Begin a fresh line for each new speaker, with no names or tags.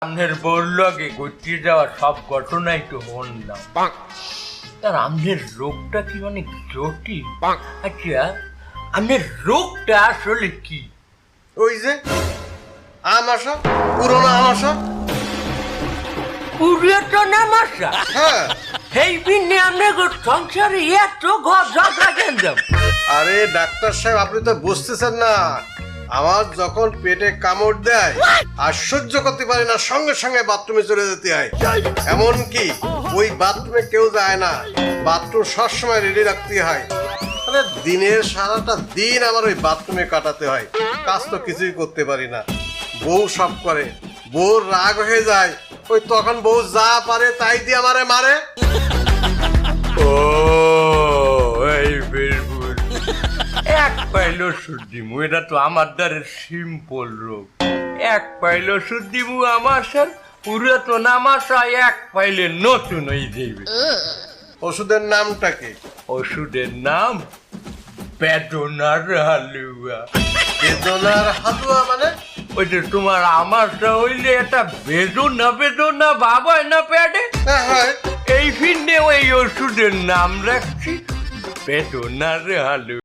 আমনের বললগে ঘুরতে যাওয়া সব ঘটনাই তো শুনলাম। তার আমনের রোগটা কি অনেক জটিল? আচ্ছা, আমনের রোগটা আসলে কি?
ওই যে আমাশা, পুরোনো আমাশা।
পুরাতন আমাশা?
হ্যাঁ।
এই বিনে আমনের সংসারে এত ঝগড়া কেন?
আরে ডাক্তার সাহেব, আপনি তো বুঝতেছেন না। আমার যখন পেটে কামড় দেয় আর সহ্য করতে পারি না, সঙ্গে সঙ্গে বাথরুমে চলে যেতে হয়। এমনকি ওই বাথরুমে কেউ যায় না, বাথরুম সবসময় রেডি রাখতে হয়। মানে দিনের সারাটা দিন আমার ওই বাথরুমে কাটাতে হয়, কাজ তো কিছুই করতে পারি না। বউ সব করে, বউর রাগ হয়ে যায়, ওই তখন বউ যা পারে তাই দিয়ে আমারে মারে।
ও এই বিলবুল, এক পাইল ওষুধ দিমু, এটা তো আমার দ্বারে সিম্পল রোগ। এক পাইল ওষুধ দিমু আমাশার, পুরাতন আমাশা এক পাইলে নতুন হয়ে যাইবে।
ওষুধের নামটা কি?
ওষুধের নাম বেদনার হালুয়া।
বেদনার হালুয়া মানে?
ওই যে তোমার আমাশা হইলে এটা বেদনা ভাব হয় না পেটে,
হ্যাঁ,
এই ফিরনে ওই ওষুধের নাম রাখছি বেদনার হালুয়া।